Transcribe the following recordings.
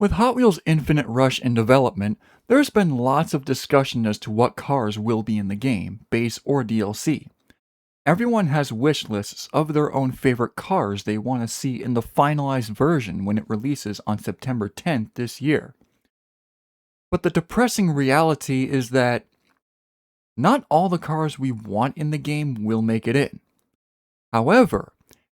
With Hot Wheels Infinite Rush in development, there's been lots of discussion as to what cars will be in the game, base or DLC. Everyone has wish lists of their own favorite cars they want to see in the finalized version when it releases on September 10th this year. But the depressing reality is that not all the cars we want in the game will make it in. However,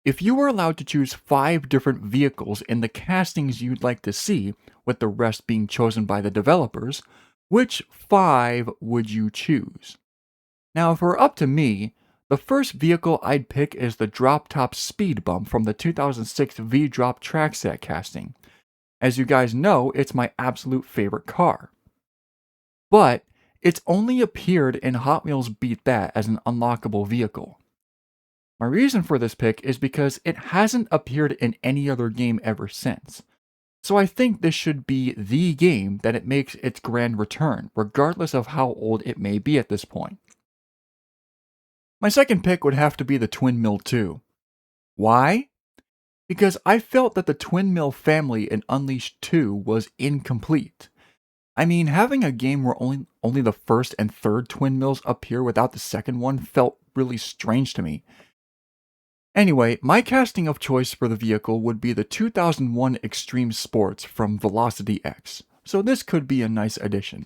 if you were allowed to choose 5 different vehicles in the castings you'd like to see, with the rest being chosen by the developers, which 5 would you choose? Now, if it were up to me, the first vehicle I'd pick is the Drop Top Speed Bump from the 2006 V-Drop Trackset casting. As you guys know, it's my absolute favorite car. But it's only appeared in Hot Wheels Beat That as an unlockable vehicle. My reason for this pick is because it hasn't appeared in any other game ever since. So I think this should be the game that it makes its grand return, regardless of how old it may be at this point. My second pick would have to be the Twin Mill 2. Why? Because I felt that the Twin Mill family in Unleashed 2 was incomplete. I mean, having a game where only the first and third Twin Mills appear without the second one felt really strange to me. Anyway, my casting of choice for the vehicle would be the 2001 Extreme Sports from Velocity X, so this could be a nice addition.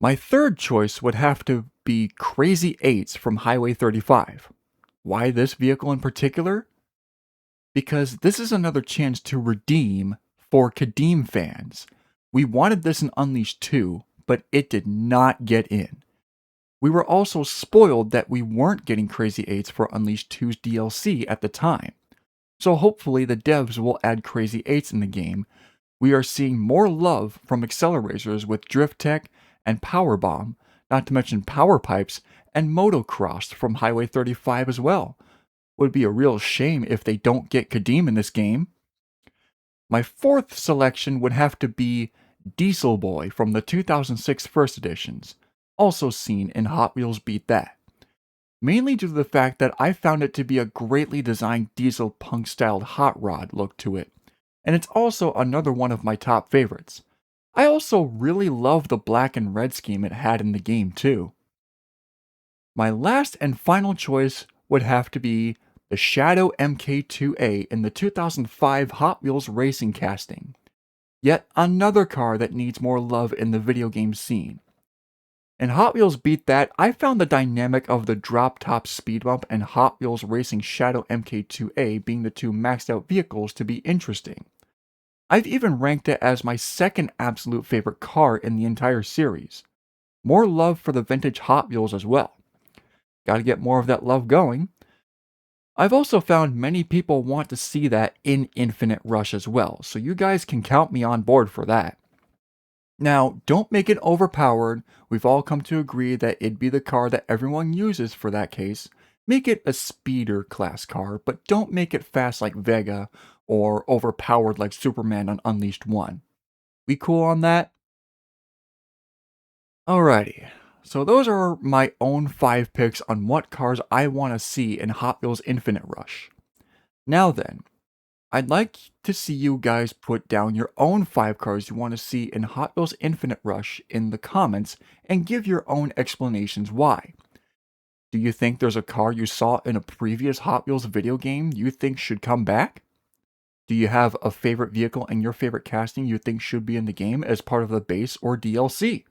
My third choice would have to be Crazy Eights from Highway 35. Why this vehicle in particular? Because this is another chance to redeem for Kadeem fans. We wanted this in Unleashed 2, but it did not get in. We were also spoiled that we weren't getting Crazy Eights for Unleashed 2's DLC at the time. So hopefully the devs will add Crazy Eights in the game. We are seeing more love from accelerators with Drift Tech and Power Bomb, not to mention Power Pipes and Motocross from Highway 35 as well. Would be a real shame if they don't get Kadeem in this game. My fourth selection would have to be Diesel Boy from the 2006 First Editions, also seen in Hot Wheels Beat That. Mainly due to the fact that I found it to be a greatly designed diesel punk-styled hot rod look to it, and it's also another one of my top favorites. I also really love the black and red scheme it had in the game too. My last and final choice would have to be the Shadow MK2A in the 2005 Hot Wheels Racing casting. Yet another car that needs more love in the video game scene. In Hot Wheels Beat That, I found the dynamic of the Drop Top Speed Bump and Hot Wheels Racing Shadow MK2A being the two maxed out vehicles to be interesting. I've even ranked it as my second absolute favorite car in the entire series. More love for the vintage Hot Wheels as well. Gotta get more of that love going. I've also found many people want to see that in Infinite Rush as well, so you guys can count me on board for that. Now, don't make it overpowered. We've all come to agree that it'd be the car that everyone uses for that case. Make it a speeder class car, but don't make it fast like Vega or overpowered like Superman on Unleashed 1. We cool on that? Alrighty, so those are my own 5 picks on what cars I want to see in Hot Wheels Infinite Rush. Now then, I'd like to see you guys put down your own 5 cars you want to see in Hot Wheels Infinite Rush in the comments and give your own explanations why. Do you think there's a car you saw in a previous Hot Wheels video game you think should come back? Do you have a favorite vehicle in your favorite casting you think should be in the game as part of the base or DLC?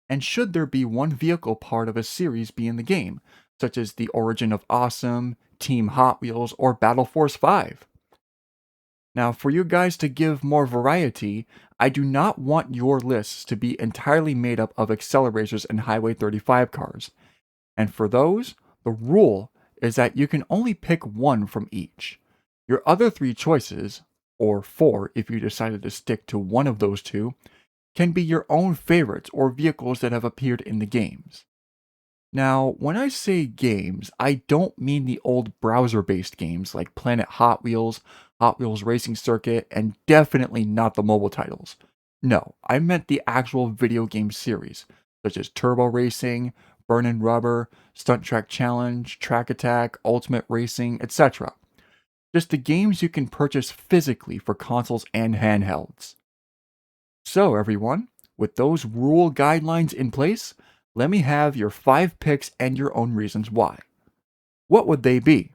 And should there be one vehicle part of a series be in the game, such as the Origin of Awesome, Team Hot Wheels, or Battle Force 5? Now, for you guys to give more variety, I do not want your lists to be entirely made up of accelerators and Highway 35 cars. And for those, the rule is that you can only pick one from each. Your other 3 choices, or 4 if you decided to stick to one of those 2, can be your own favorites or vehicles that have appeared in the games. Now, when I say games, I don't mean the old browser-based games like Planet Hot Wheels, Hot Wheels Racing Circuit, and definitely not the mobile titles. No, I meant the actual video game series, such as Turbo Racing, Burnin' Rubber, Stunt Track Challenge, Track Attack, Ultimate Racing, etc. just the games you can purchase physically for consoles and handhelds. So, everyone, with those rule guidelines in place, let me have your 5 picks and your own reasons why. What would they be?